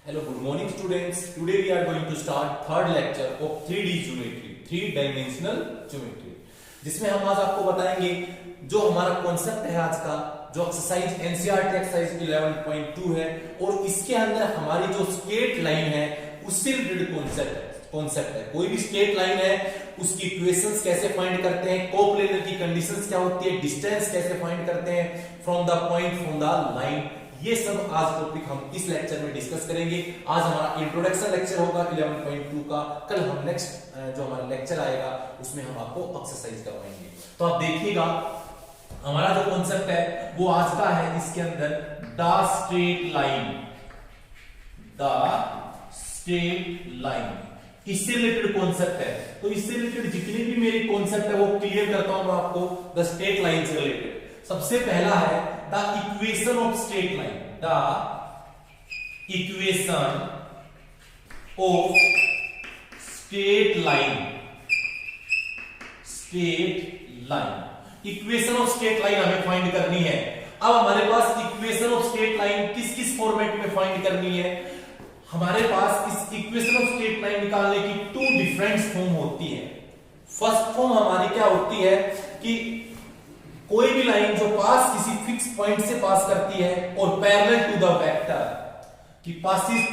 Hello, good morning students. Today we are going to start third lecture of 3D geometry, 3 dimensional geometry, जिसमें हम आज आपको बताएंगे जो हमारा कॉन्सेप्ट है आज का, जो एक्सरसाइज एनसीईआरटी एक्सरसाइज 11.2 है और इसके अंदर हमारी जो स्ट्रेट लाइन है उससे रिलेटेड कॉन्सेप्ट है। कोई भी स्ट्रेट लाइन है उसकी इक्वेशंस कैसे फाइंड करते हैं, कोप्लेनर की कंडीशंस क्या होती है, डिस्टेंस कैसे फाइंड करते हैं from the point from the line, ये सब आज टॉपिक हम इस लेक्चर में डिस्कस करेंगे। आज हमारा इंट्रोडक्शन लेक्चर होगा 11.2 का। कल हम नेक्स्ट जो हमारा लेक्चर आएगा उसमें हम आपको एक्सरसाइज करवाएंगे। तो आप देखिएगा हमारा जो कॉन्सेप्ट है वो आज का है, इसके अंदर द स्ट्रेट लाइन इससे रिलेटेड कॉन्सेप्ट है। तो इससे रिलेटेड जितने भी मेरे कॉन्सेप्ट है वो क्लियर करता हूं मैं आपको द स्ट्रेट लाइन से रिलेटेड। सबसे पहला है the equation of straight line, the equation of straight line, equation of straight line हमें फाइंड करनी है। अब हमारे पास इक्वेशन ऑफ स्ट्रेट लाइन किस किस फॉर्मेट में फाइंड करनी है। हमारे पास इस इक्वेशन ऑफ स्ट्रेट लाइन निकालने की टू डिफरेंट फॉर्म होती है। फर्स्ट फॉर्म हमारी क्या होती है कि कोई भी लाइन जो पास किसी फिक्स पॉइंट से पास करती है और पैरेलल टू द वेक्टर कि passes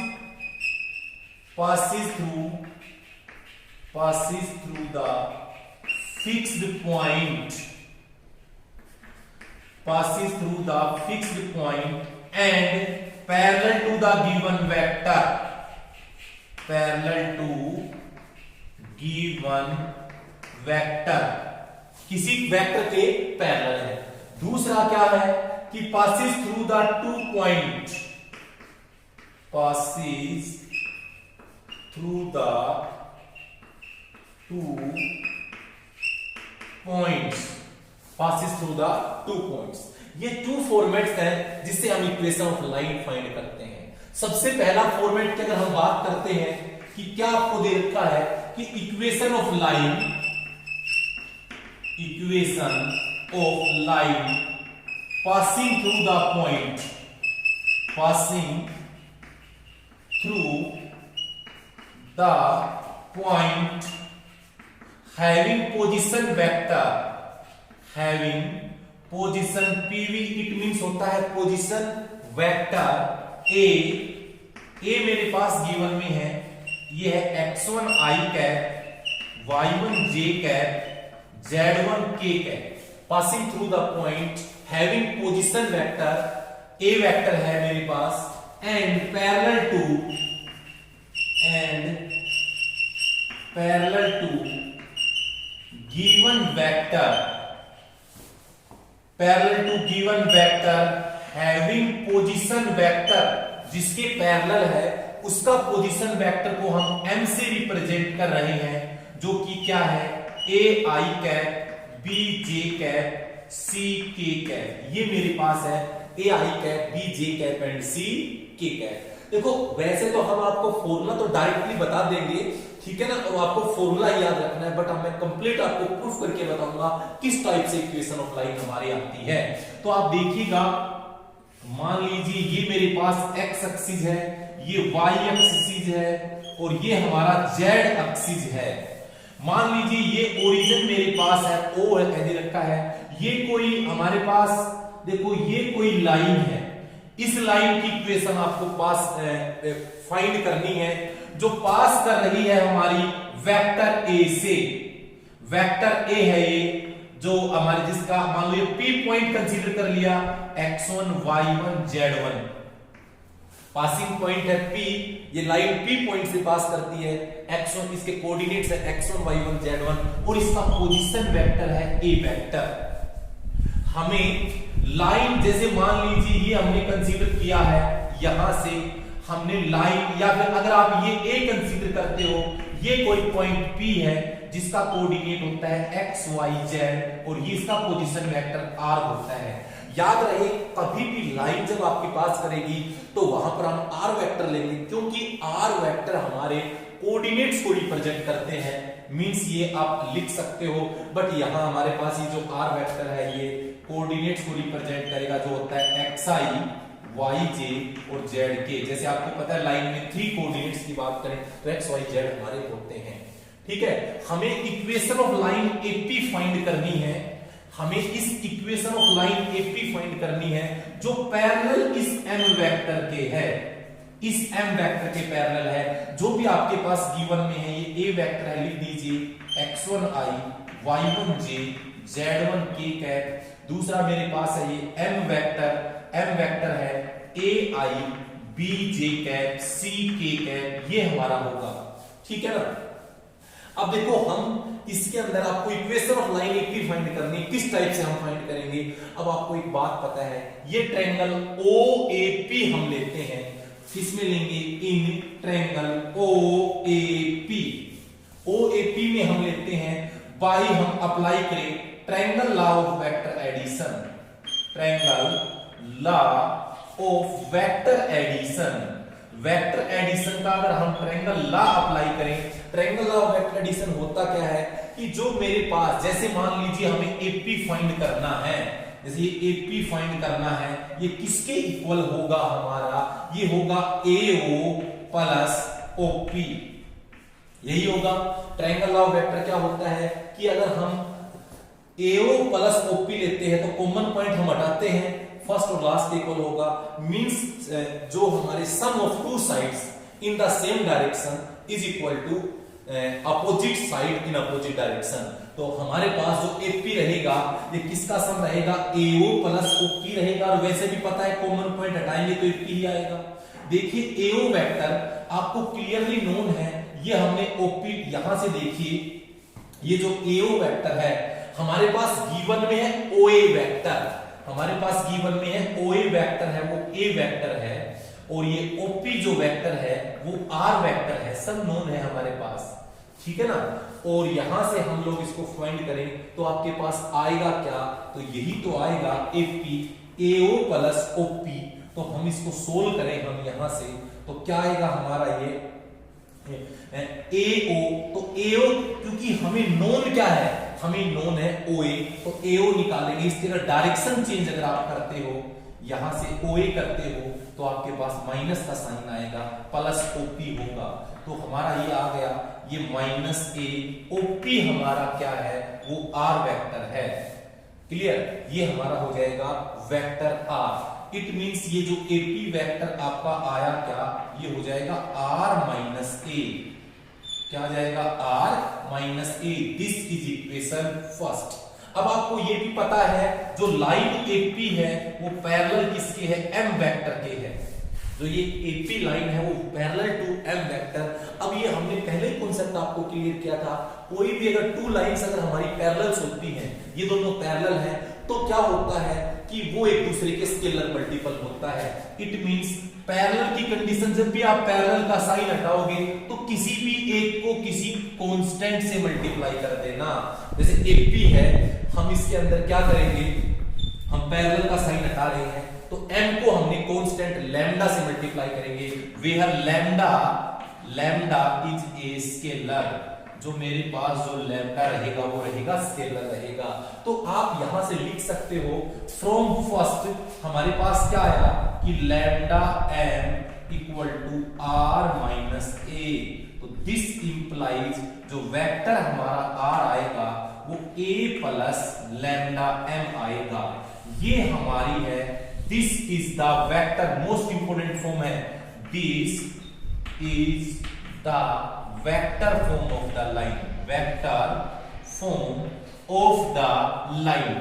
through the fixed point and parallel to the given vector, किसी वेक्टर के पैरेलल है। दूसरा क्या है कि passes through the 2 points, passes through the 2 points। ये 2 फॉर्मेट्स हैं जिससे हम इक्वेशन ऑफ लाइन फाइंड करते हैं। सबसे पहला फॉर्मेट की अगर हम बात करते हैं कि क्या आपको दे रखा है कि equation of line passing through the point having position PV, it means होता है पोजीशन वेक्टर A मेरे पास गिवन में है, ये है x1 i cap, y1 j cap, z1 k cap, passing through the point having position vector A vector है मेरे पास and parallel to given vector having position vector, जिसके पैरेलल है उसका पोजीशन वेक्टर को हम m से रिप्रेजेंट कर रहे हैं, जो कि क्या है a i cap, b j cap, c k cap. ये मेरे पास है a i cap, b j cap and c k cap. देखो वैसे तो हम आपको फॉर्मूला तो डायरेक्टली बता देंगे, ठीक है ना, और आपको फॉर्मूला याद रखना है, बट मैं कंप्लीट आपको प्रूफ करके बताऊंगा किस टाइप से इक्वेशन ऑफ लाइन हमारी आती है। तो आप देखिएगा, मान लीजिए ये मेरे पास x एक्सिस है, ये y एक्सिस है और ये हमारा z एक्सिस है। मान लीजिए ये ओरिजिन मेरे पास है, O है दे रखा है, ये कोई हमारे पास देखो ये कोई लाइन है, इस लाइन की इक्वेशन आपको पास फाइंड करनी है जो पास कर रही है हमारी वेक्टर A से। वेक्टर A है ये जो हमारे जिसका मान लो ये P पॉइंट कंसीडर कर लिया, x1 y1 z1 passing point है P, ये लाइन P पॉइंट से पास करती है, x1 इसके कोऑर्डिनेट्स है x1 y1 z1 और इसका पोजीशन वेक्टर है A वेक्टर। हमें लाइन जैसे मान लीजिए ये हमने कंसीडर किया है, यहां से हमने लाइन, या फिर अगर आप ये A कंसीडर करते हो, ये कोई पॉइंट P है जिसका कोऑर्डिनेट होता है x y z और ये इसका पोजीशन वेक्टर r होता है। याद रहे कभी भी लाइन जब आपके पास करेगी तो वहां पर हम r वेक्टर लेंगे, क्योंकि r वेक्टर हमारे कोऑर्डिनेट्स को रिप्रेजेंट करते हैं। मींस ये आप लिख सकते हो, बट यहां हमारे पास ये जो r वेक्टर है ये कोऑर्डिनेट्स को रिप्रेजेंट करेगा, जो होता है xi वाई जे और जेड के। जैसे आपको पता है लाइन में 3 कोऑर्डिनेट्स की बात करें तो एक्स वाई जेड हमारे होते हैं। ठीक है, हमें equation of line AP find करनी है। हमें इस equation of line AP find करनी है जो पैरेलल इस एम वेक्टर के है, इस एम वेक्टर के पैरेलल है। जो भी आपके पास गिवन में है, ये ए वेक्टर है, लिख दीजिए x1i y1j z1k कैप। दूसरा मेरे पास है ये एम वेक्टर है ai bj cap ck cap, ये हमारा होगा। ठीक है ना। अब देखो हम इसके अंदर आपको equation of line AP find करनी है, किस टाइप से हम फाइंड करेंगे। अब आपको एक बात पता है, ये ट्रायंगल OAP हम लेते हैं, किसमें लेंगे, इन ट्रायंगल OAP। OAP में हम लेते हैं बाई, हम अप्लाई करें triangle law of vector addition, triangle law of vector addition. Vector addition का अगर हम ट्रायंगल लॉ अप्लाई करें, triangle law of vector addition होता क्या है कि जो मेरे पास, जैसे मान लीजिए हमें एपी फाइंड करना है, जैसे ये एपी फाइंड करना है, ये किसके इक्वल होगा हमारा, ये होगा AO प्लस OP, यही होगा। ट्रायंगल लॉ ऑफ वेक्टर क्या होता है कि अगर हम AO प्लस OP लेते हैं तो कॉमन पॉइंट हम हटाते हैं, फर्स्ट और लास्ट इक्वल होगा, मींस जो हमारे sum of two sides in the same direction is equal to opposite side in opposite direction. तो हमारे पास जो AP रहेगा ये किसका सम रहेगा, AO प्लस OP रहेगा। और वैसे भी पता है कॉमन पॉइंट हटाएंगे तो AP ही आएगा। देखिए AO वेक्टर आपको क्लियरली नोन है, ये हमने OP यहां से देखिए, ये जो AO वेक्टर है हमारे पास गिवन में है OA वेक्टर, हमारे पास गिवन में है OA वेक्टर है, वो A वेक्टर है, और ये OP जो वेक्टर है वो R वेक्टर है, सब नोन है हमारे पास। ठीक है ना। और यहां से हम लोग इसको फाइंड करें तो आपके पास आएगा क्या, तो यही तो आएगा AP AO प्लस OP। तो हम इसको सोल्व करें हम यहां से, तो क्या आएगा हमारा ये AO, तो AO क्योंकि हमें नोन क्या है, हमें नोन है OA, तो AO निकालेंगे। इसके अगर डायरेक्शन चेंज अगर आप करते हो, यहां से OA करते हो तो आपके पास माइनस का साइन आएगा, प्लस OP होगा। तो हमारा ये आ गया, ये माइनस A, OP हमारा क्या है, वो R वेक्टर है। क्लियर, ये हमारा हो जाएगा वेक्टर R। इट मींस ये जो AP वेक्टर आपका आया क्या, ये हो जाएगा R माइनस A। क्या आ जाएगा, R minus A। This is equation first. अब आपको ये भी पता है जो लाइन AP है वो पैरेलल किसके है, M वेक्टर के है। जो ये AP लाइन है वो पैरेलल टू M वेक्टर। अब ये हमने पहले ही कॉन्सेप्ट आपको क्लियर किया था, कोई भी अगर टू लाइंस अगर हमारी पैरेलल्स होती हैं, ये दोनों पैरेलल हैं, तो क्या होता है कि वो एक दूसरे के स्केलर मल्टीपल होता है। इट मींस पैरेलल की कंडीशन, जब भी आप पैरेलल का साइन हटाओगे तो किसी भी एक को किसी कांस्टेंट से मल्टीप्लाई कर देना। जैसे AP है, हम इसके अंदर क्या करेंगे, हम पैरेलल का साइन हटा रहे हैं तो M को हमने कांस्टेंट लैम्डा से मल्टीप्लाई करेंगे, where lambda is a scalar. जो मेरे पास जो लैम्डा रहेगा वो रहेगा स्केलर रहेगा। तो आप यहां से लिख सकते हो फ्रॉम फर्स्ट हमारे पास क्या आया कि lambda M equal to R minus A। तो दिस इंप्लाइज जो वेक्टर हमारा R आएगा वो A प्लस लैम्डा M आएगा। ये हमारी है, this is the vector, most important form है, this is the vector form of the line, vector form of the line.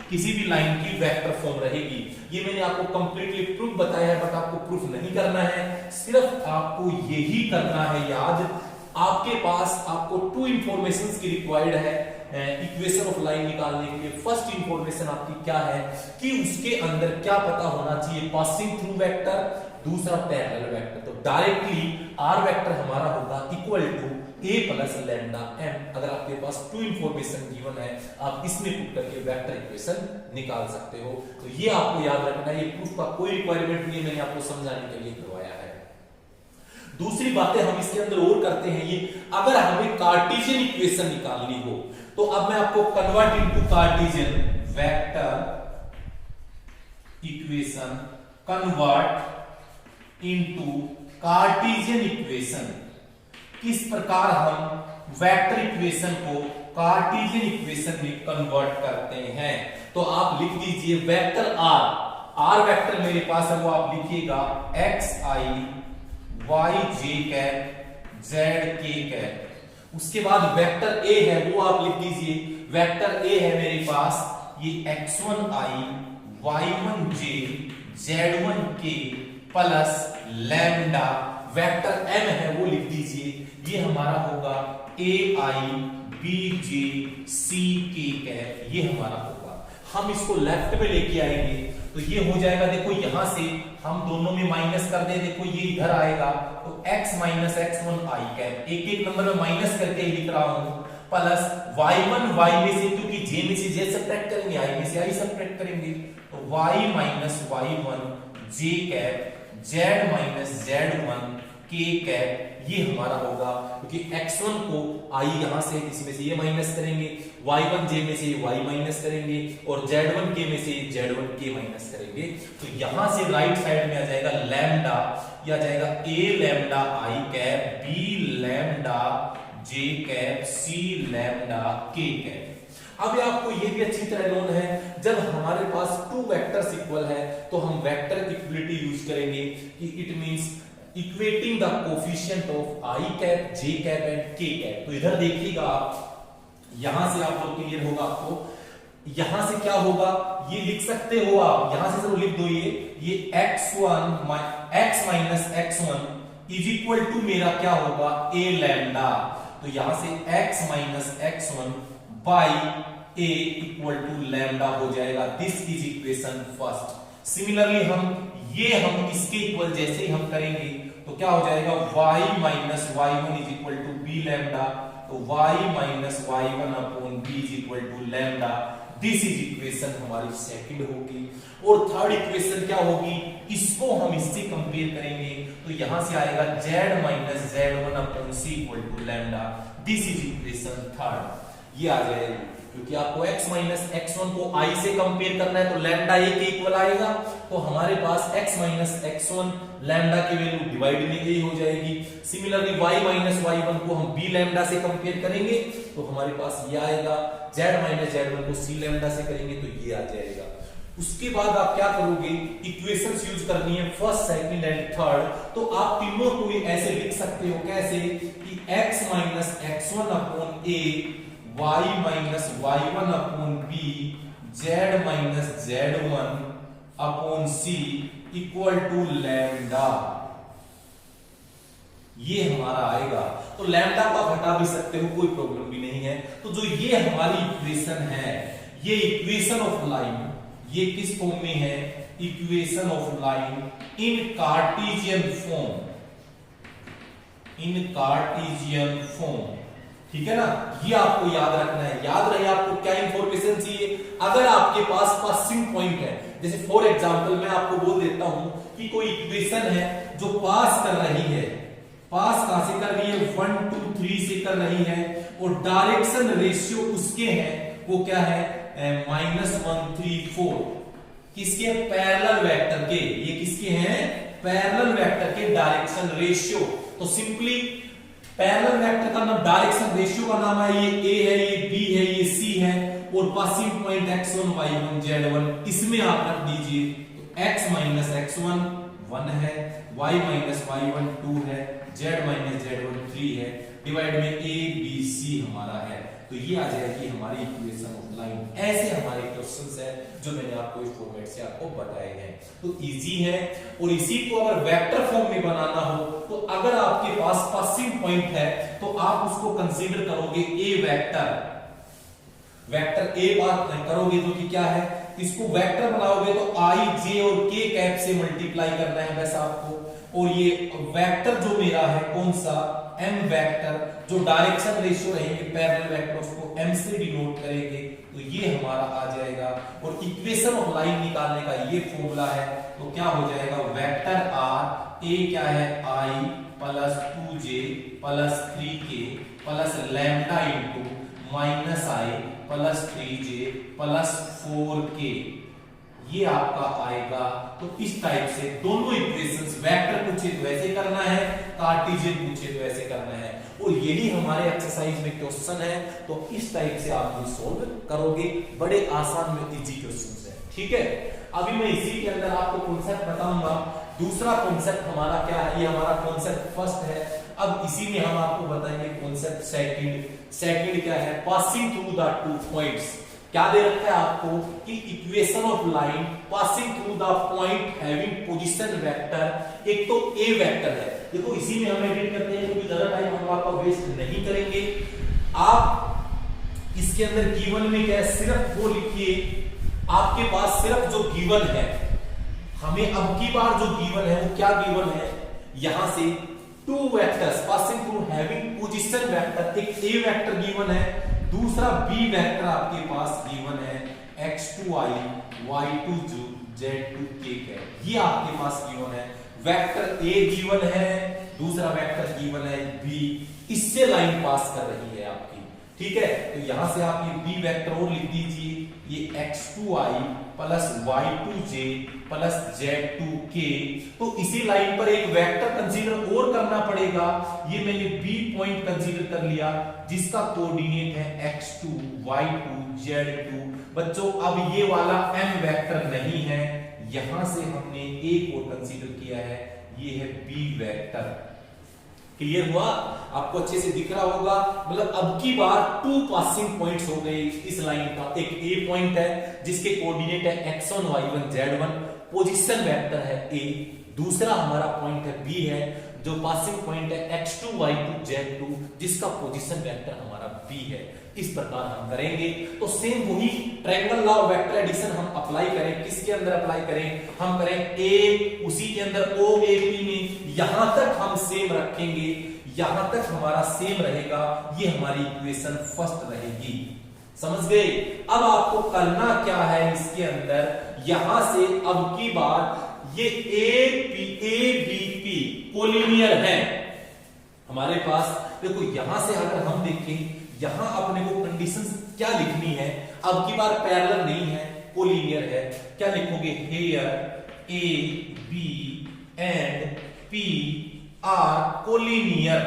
किसी भी लाइन की वेक्टर फॉर्म रहेगी। ये मैंने आपको कंप्लीटली प्रूफ बताया है, बट आपको प्रूफ नहीं करना है, सिर्फ आपको यही करना है याद। आपके पास आपको टू इंफॉर्मेशंस की रिक्वायर्ड है इक्वेशन ऑफ लाइन निकालने के लिए। फर्स्ट इंफॉर्मेशन आपकी क्या है कि उसके अंदर क्या पता होना चाहिए, पासिंग थ्रू वेक्टर, दूसरा पैरेलल वेक्टर। तो डायरेक्टली R वेक्टर हमारा होगा equal to A plus lambda M। अगर आपके पास टू इंफॉर्मेशन गिवन है, आप इसमें पुट करके वेक्टर इक्वेशन निकाल सकते हो। तो ये आपको याद रखना है, ये प्रूफ का कोई रिक्वायरमेंट नहीं है, मैंने आपको समझाने के लिए करवाया है। दूसरी बातें हम इसके अंदर और करते हैं, ये अगर हमें कार्टेशियन इक्वेशन निकालनी हो तो अब मैं आपको convert into Cartesian vector equation convert into Cartesian equation. किस प्रकार हम वेक्टर इक्वेशन को कार्टेशियन इक्वेशन में कन्वर्ट करते हैं। तो आप लिख दीजिए वेक्टर आर वेक्टर मेरे पास है, वो आप लिखिएगा एक्स आई वाई जे कैप जेड के कैप। उसके बाद वेक्टर ए है वो आप लिख दीजिए, वेक्टर ए है मेरे पास ये x1 i y1 j z1 k plus lambda. Vector m है वो लिख दीजिए, ये हमारा होगा a i b j c k cap, ये हमारा होगा। हम इसको लेफ्ट में लेके आएंगे तो ये हो जाएगा, देखो यहां से हम दोनों में माइनस कर दे, देखो ये इधर आएगा तो x minus x1 i cap, एक एक नंबर में माइनस करके लिख रहा हूं, प्लस y1 y में से, क्योंकि j में से j सब्ट्रैक्ट करेंगे, i में से i सब्ट्रैक्ट करेंगे, तो y minus y1 j cap z minus z1 k cap, ये हमारा होगा। क्योंकि x1 को i यहां से इसमें से ये माइनस करेंगे, y1 j में से y माइनस करेंगे और z1 k में से z1 k माइनस करेंगे, तो यहां से राइट साइड में आ जाएगा लैम्डा, ये आ जाएगा a lambda i cap b lambda j cap c lambda k cap. अब आपको ये भी अच्छी तरह नोन है, जब हमारे पास टू वेक्टर्स इक्वल है तो हम वेक्टर इक्वलिटी यूज करेंगे कि it means equating the coefficient of i cap j cap and k cap. तो इधर देखिएगा आप, यहां से आप लोग क्लियर होगा आपको, यहां से क्या होगा ये लिख सकते हो आप, यहां से जरूर लिख दो, ये x minus x1 is equal to मेरा क्या होगा a लैम्डा। तो यहां से x minus x1 by a equal to lambda हो जाएगा। This is equation first. Similarly हम इसके इक्वल जैसे ही हम करेंगे तो क्या हो जाएगा y minus y1 is equal to b lambda, तो y minus y1 upon b is equal to lambda. This is equation हमारी सेकंड होगी। और थर्ड इक्वेशन क्या होगी, इसको हम इससे कंपेयर करेंगे तो यहां से आएगा z minus z1 upon c equal to lambda. This is equation third, ये आ जाएगी। क्योंकि आपको x माइनस x1 को i से कंपेयर करना है तो लैम्डा a के इक्वल आएगा, तो हमारे पास x माइनस x1 लैम्डा की वैल्यू डिवाइड में a हो जाएगी। सिमिलरली y माइनस y1 को हम b लैम्डा से कंपेयर करेंगे तो हमारे पास ये आएगा, z माइनस z1 को c लैम्डा से करेंगे तो ये आ जाएगा। उसके बाद आप क्या करोगे, इक्वेशंस यूज करनी है फर्स्ट सेकंड एंड थर्ड, तो आप तीनों को ऐसे लिख सकते हो, कैसे कि x minus x1 upon a y minus y1 upon b z minus z1 upon c equal to lambda, ये हमारा आएगा। तो लैम्डा को आप हटा भी सकते हो, कोई प्रॉब्लम भी नहीं है। तो जो ये हमारी इक्वेशन है, ये इक्वेशन ऑफ लाइन, ये किस फॉर्म में है, equation of line in Cartesian form, in Cartesian form, ठीक है ना। ये आपको याद रखना है। याद रहे आपको क्या इंफॉर्मेशन चाहिए, अगर आपके पास पासिंग पॉइंट है, जैसे फॉर एग्जांपल मैं आपको बोल देता हूं कि कोई इक्वेशन है जो पास कर रही है, पास कहां से कर रही है, 1 2 3 से कर रही है, और डायरेक्शन रेशियो उसके हैं वो क्या है, -1 3 4, किसके, पैरेलल वेक्टर के, ये किसके हैं, पैरेलल वेक्टर के डायरेक्शन रेशियो। तो सिंपली पैरेलल वेक्टर का नाम, डायरेक्शन रेशियो का नाम है, ये a है, ये b है, ये c है, और passing point x1 y1 z1, इसमें आप रख दीजिए। तो x माइनस x1 1 है, y माइनस y1 2 है, z माइनस z1 3 है, डिवाइड में a b c हमारा है। तो ये आ जाएगी हमारी इक्वेशन ऑफ लाइन। ऐसे हमारे क्वेश्चंस है जो मैंने आपको इस फॉर्मेट से आपको बताए हैं। तो इजी है, और इसी को अगर वेक्टर फॉर्म में बनाना हो तो अगर आपके पास पासिंग पॉइंट है तो आप उसको कंसीडर करोगे ए वेक्टर, वेक्टर ए बात करोगे तो कि क्या है, इसको वेक्टर बनाओगे तो i j और k कैप से मल्टीप्लाई करना है बस आपको। और ये वेक्टर जो मेरा है कौन सा, m वेक्टर, जो डायरेक्शन रेशियो रहेंगे पैरेलल वेक्टर उसको m से डिनोट करेंगे, तो ये हमारा आ जाएगा। और इक्वेशन ऑफ लाइन निकालने का ये फॉर्मूला है, तो क्या हो जाएगा, वेक्टर r a क्या है, i plus 2j plus 3k plus lambda into minus i plus 3j plus 4k, ये आपका आएगा। तो इस टाइप से दोनों इक्वेशंस, वेक्टर पूछे तो ऐसे करना है, कार्टेशियन पूछे तो ऐसे करना है, और यही हमारे एक्सरसाइज में क्वेश्चन है। तो इस टाइप से आप ये सॉल्व करोगे, बड़े आसान में इजी क्वेश्चंस है। ठीक है, अभी मैं इसी के अंदर आपको कॉन्सेप्ट बताऊंगा। दूसरा कॉन्सेप्ट हमारा क्या है, ये हमारा कॉन्सेप्ट फर्स्ट है। अब इसी में हम आपको बताएंगे कॉन्सेप्ट सेकंड। सेकंड क्या है, passing through the two points. क्या दे रखा है आपको कि equation of line passing through the point having position vector. एक तो ए वेक्टर है, देखो इसी में हम एडिट करते हैं क्योंकि ज्यादा टाइम हम आपका वेस्ट नहीं करेंगे। आप इसके अंदर गिवन में क्या है, सिर्फ वो लिखिए, आपके पास सिर्फ जो गिवन है, हमें अब की बार जो गिवन है वो क्या गिवन है, यहां से two vectors passing through having position vector. एक ए वेक्टर गिवन है, दूसरा बी वेक्टर आपके पास गिवन है x2i y2 z2k है। ये आपके पास गिवन है, वेक्टर ए गिवन है, दूसरा वेक्टर गिवन है बी, इससे लाइन पास कर रही है आपकी। ठीक है, तो यहां से आप ये बी वेक्टर और लिख दीजिए, ये x2i plus y2j plus z2k। तो इसी लाइन पर एक वेक्टर कंसीडर और करना पड़ेगा। ये मैंने बी पॉइंट कंसीडर कर लिया जिसका कोऑर्डिनेट है x2 y2 z2। बच्चों अब ये वाला m वेक्टर नहीं है, यहां से हमने एक और कंसीडर किया है, ये है बी वेक्टर। क्लियर हुआ, आपको अच्छे से दिख रहा होगा। मतलब अब की बार टू पासिंग पॉइंट्स हो गए इस लाइन का। एक ए पॉइंट है जिसके कोऑर्डिनेट है x1 y1 z1, position vector है ए। दूसरा हमारा पॉइंट है बी है जो पासिंग पॉइंट है x2 y2 z2 जिसका पोजीशन वेक्टर हमारा बी है। इस प्रकार हम करेंगे तो सेम वही triangle law of vector addition हम अप्लाई करें। किसके अंदर अप्लाई करें, हम करें ए, उसी के अंदर ओ ए पी में, यहां तक हम सेम रखेंगे, यहां तक हमारा सेम रहेगा। ये हमारी इक्वेशन फर्स्ट रहेगी। समझ गए। अब आपको करना क्या है, इसके अंदर यहां से अब की बार ये ए बी पी कोलिनियर है हमारे पास। देखो यहां से अगर हम देखें, यहां अपने को कंडीशंस क्या लिखनी है, अब की बार पैरेलल नहीं है, कोलिनियर है। क्या लिखोगे, here A B and P are collinear.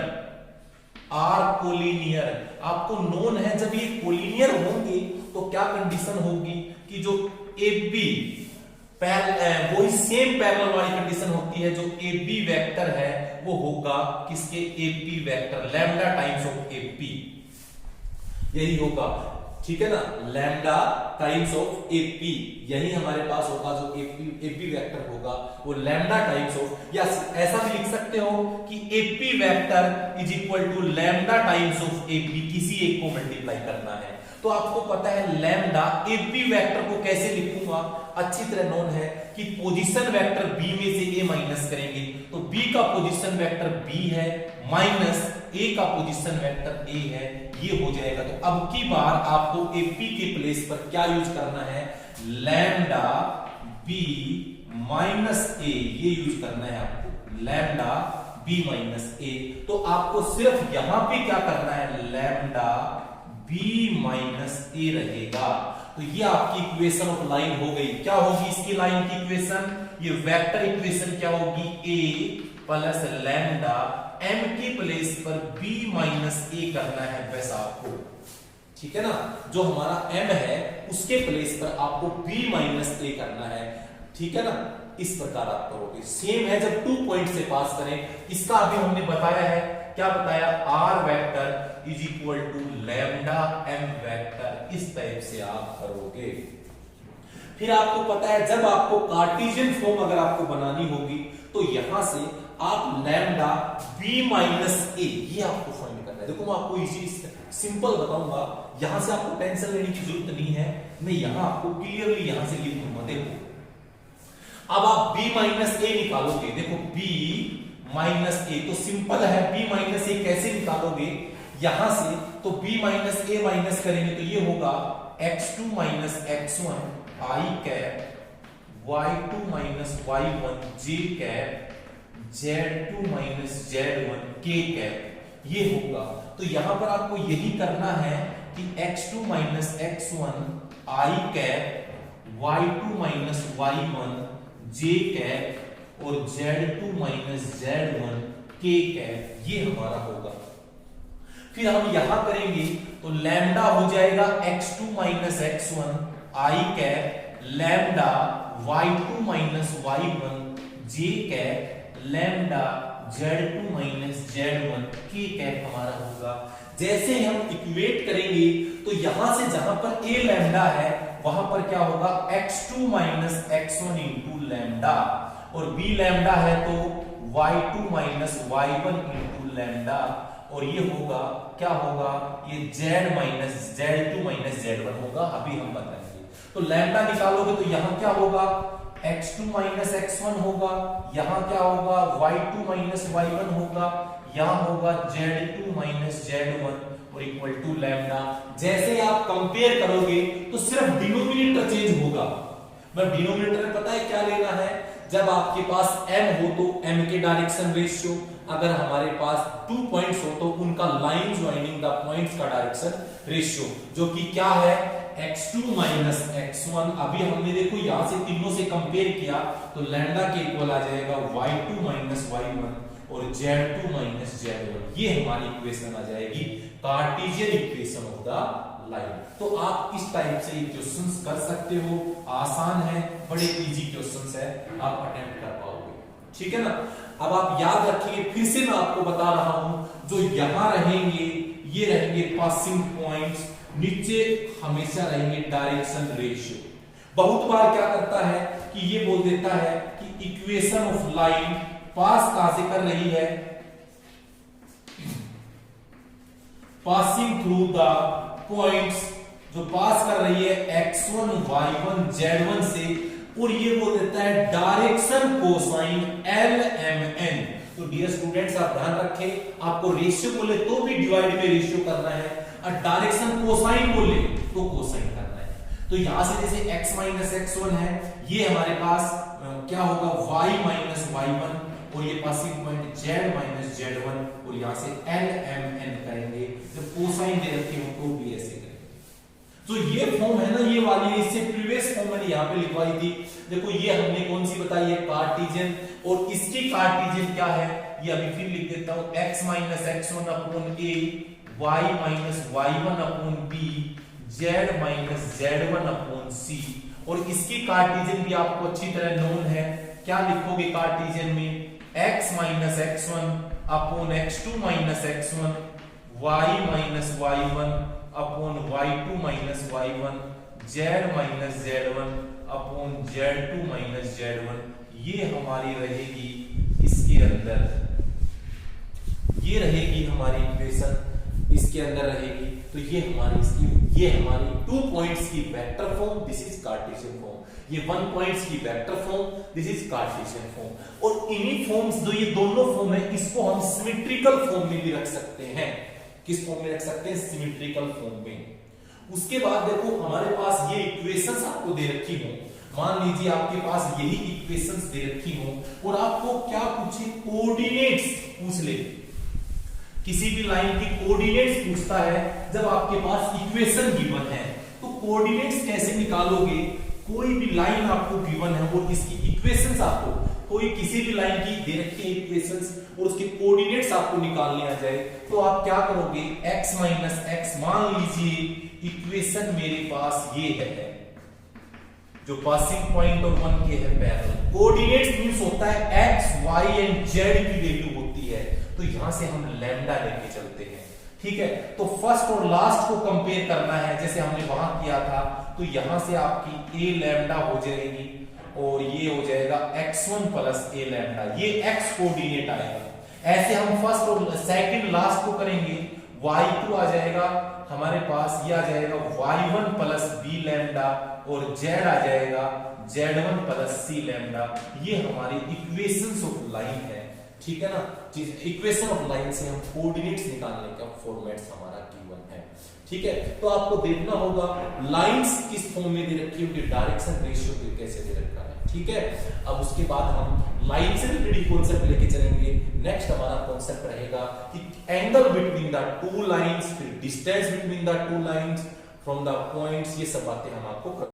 Are collinear आपको नोन है, जब ये कोलिनियर होंगे तो क्या कंडीशन होगी कि जो ए बी वही सेम पैरेलल वाली कंडीशन होती है। जो ए बी वेक्टर है वो होगा किसके, ए P vector, lambda times of A P, यही होगा। ठीक है ना, lambda times of A P, यही हमारे पास होगा। जो ए पी वेक्टर होगा वो लैम्डा टाइम्स ऑफ, या ऐसा भी लिख सकते हो कि A P vector is equal to lambda times of A P, किसी एक को मल्टीप्लाई करना है। तो आपको पता है लैम्डा ए पी वेक्टर को कैसे लिखूंगा, अच्छी तरह नोन है कि पोजीशन वेक्टर बी में से ए माइनस करेंगे, तो बी का पोजीशन वेक्टर बी है माइनस ए का पोजीशन वेक्टर ए है, ये हो जाएगा। तो अब की बार आपको ए पी के प्लेस पर क्या यूज करना है, लैम्डा बी माइनस ए, ये यूज करना है आपको, लैम्डा बी माइनस ए। तो आपको सिर्फ यहां पे क्या करना है, लैम्डा बी माइनस ए रहेगा। तो ये आपकी इक्वेशन ऑफ लाइन हो गई। क्या होगी इसकी लाइन की इक्वेशन, ये वेक्टर इक्वेशन क्या होगी, ए प्लस लैम्डा एम के प्लेस पर बी माइनस ए करना है बस आपको। ठीक है ना, जो हमारा एम है उसके प्लेस पर आपको बी माइनस ए करना है। ठीक है ना, इस प्रकार आप करोगे। सेम है जब 2 पॉइंट से पास करें, इसका अभी हमने बताया है, क्या बताया, R vector is equal to lambda M vector, इस टाइप से आप करोगे। फिर आपको पता है जब आपको कार्टेशियन फॉर्म अगर आपको बनानी होगी तो यहां से आप लैम्डा बी माइनस ए, ये आपको फाइंड करना है। देखो मैं आपको इजी सिंपल बताऊंगा, यहां से आपको टेंशन लेने की जरूरत नहीं है, मैं यहां आपको क्लियरली यहां से लिख दूंगा। देखो अब आप b माइनस ए निकालोगे, देखो b माइनस ए, तो सिंपल है b माइनस ए कैसे निकालोगे, यहां से तो b माइनस ए माइनस करेंगे तो ये होगा x2 minus x1 i cap y2 minus y1 j cap z2 minus z1 k cap, ये होगा। तो यहां पर आपको यही करना है कि x2 minus x1 i cap y2 minus y1 j cap और z2 minus z1 k cap, ये हमारा होगा। फिर हम यहां करेंगे तो लैम्डा हो जाएगा x2 minus x1 i cap, lambda y2 minus y1 j cap, lambda z2 minus z1 k cap हमारा होगा। जैसे हम इक्वेट करेंगे तो यहां से जहां पर a लैम्डा है वहां पर क्या होगा x2 minus x1 into lambda, और b लैम्डा है तो y2 minus y1 into lambda, और ये होगा क्या होगा, ये z minus z2 minus z1 होगा। अभी हम बताएंगे। तो लैम्डा निकालोगे तो यहां क्या होगा x2 माइनस x1 होगा, यहां क्या होगा y2 माइनस y1 होगा, यहां होगा z2 माइनस z1 और इक्वल टू लैम्डा। जैसे आप कंपेयर करोगे तो सिर्फ डिनोमिनेटर चेंज होगा। मतलब डिनोमिनेटर में पता है क्या लेना है, जब आपके पास m हो तो m के डायरेक्शन रेशियो, अगर हमारे पास 2 पॉइंट्स हो तो उनका लाइन ज्वाइनिंग द पॉइंट्स का डायरेक्शन रेशियो, जो कि क्या है x2 माइनस x1। अभी हमने देखो यहां से तीनों से कंपेयर किया तो लैम्डा के इक्वल आ जाएगा y2 माइनस y1 और z2 माइनस z1। ये हमारी इक्वेशन आ जाएगी Cartesian equation of the line. तो आप इस टाइप से क्वेश्चंस कर सकते हो, आसान है, बड़े इजी क्वेश्चंस है, आप अटेम्प्ट कर पाओगे। ठीक है ना। अब आप याद रखिए, फिर से मैं आपको बता रहा हूं, जो यहां रहेंगे ये रहेंगे पासिंग पॉइंट्स, नीचे हमेशा रहेंगे डायरेक्शन रेशियो। बहुत बार क्या करता है कि ये बोल देता है कि इक्वेशन ऑफ लाइन पास कहां से कर रही है, पासिंग थ्रू द पॉइंट्स, जो पास कर रही है x1 y1 z1 से, और ये बोल देता है डायरेक्शन कोसाइन LMN। तो डियर स्टूडेंट्स आप ध्यान रखें, आपको रेशियो बोले तो भी डिवाइड में रेशियो करना है, और डायरेक्शन कोसाइन बोले तो कोसाइन करना है। तो यहां से जैसे x माइनस x1 है, ये हमारे पास क्या होगा y माइनस y1, और ये passing point z minus z1, और यहां से LMN करेंगे। जब कोसाइन दे रखे हो तो भी ऐसे करेंगे। तो ये फॉर्म है ना, ये वाली, इससे प्रीवियस फॉर्म मैंने यहां पे लिखवाई थी। देखो ये हमने कौन सी बताई है, कार्टेशियन, और इसकी कार्टेशियन क्या है ये अभी फिर लिख देता हूं, x minus x1 upon a, y minus y1 upon b, z minus z1 upon c। और इसकी कार्टेशियन भी आपको अच्छी तरह नोन है। क्या लिखोगे कार्टेशियन में, x minus x1 upon x2 minus x1, y minus y1 upon y2 minus y1, z minus z1 upon z2 minus z1। ये हमारी रहेगी इसके अंदर, ये रहेगी हमारी इक्वेशन इसके अंदर रहेगी। तो ये हमारी इसकी, ये हमारी 2 पॉइंट्स की vector form, this is Cartesian form. ये 1 पॉइंट्स की vector form, this is Cartesian form. और इन्हीं फॉर्म्स, जो ये दोनों फॉर्म है, इसको हम सिमेट्रिकल फॉर्म में भी रख सकते हैं। किस फॉर्म में रख सकते हैं, सिमेट्रिकल फॉर्म में। उसके बाद देखो हमारे पास ये इक्वेशंस आपको दे रखी हो, मान लीजिए आपके पास यही इक्वेशंस दे रखी हो, और आपको क्या पूछे, कोऑर्डिनेट्स पूछ ले। किसी भी लाइन की कोऑर्डिनेट्स पूछता है जब आपके पास इक्वेशन गिवन है, तो कोऑर्डिनेट्स कैसे निकालोगे। कोई भी लाइन आपको गिवन है और इसकी इक्वेशंस आपको, कोई किसी भी लाइन की दे रखी है इक्वेशंस और उसके कोऑर्डिनेट्स आपको निकालने आ जाए, तो आप क्या करोगे, x माइनस x, मान लीजिए इक्वेशन मेरे पास ये है, जो पासिंग पॉइंट और 1 के है पैरेलल। कोऑर्डिनेट्स मींस होता है x, y एंड z की वैल्यू होती है, तो यहां से हम लैम्डा लेके चलते हैं। ठीक है, तो फर्स्ट और लास्ट को कंपेयर करना है, जैसे हमने वहां किया था। तो यहां से आपकी a लैम्डा हो जाएगी और ये हो जाएगा x1 प्लस a लैम्डा, ये x कोऑर्डिनेट आएगा। ऐसे हम फर्स्ट और सेकंड लास्ट को करेंगे, y2 आ जाएगा हमारे पास, ये आ जाएगा y1 प्लस b लैम्डा, और z आ जाएगा z1 प्लस c लैम्डा। ये हमारी इक्वेशंस ऑफ लाइन है। ठीक है ना, इक्वेशन ऑफ लाइन से हम कोऑर्डिनेट्स निकालने का फॉर्मेट्स हमारा गिवन है। ठीक है, तो आपको देखना होगा लाइंस किस फॉर्म में दे रखी होगी, डायरेक्शन रेशियो कैसे दे रखा है। ठीक है, अब उसके बाद हम लाइन से रिलेटेड कॉन्सेप्ट लेके चलेंगे। नेक्स्ट हमारा कॉन्सेप्ट रहेगा कि angle between the two lines, फिर distance between the two lines from the points, ये सब बातें हम आपको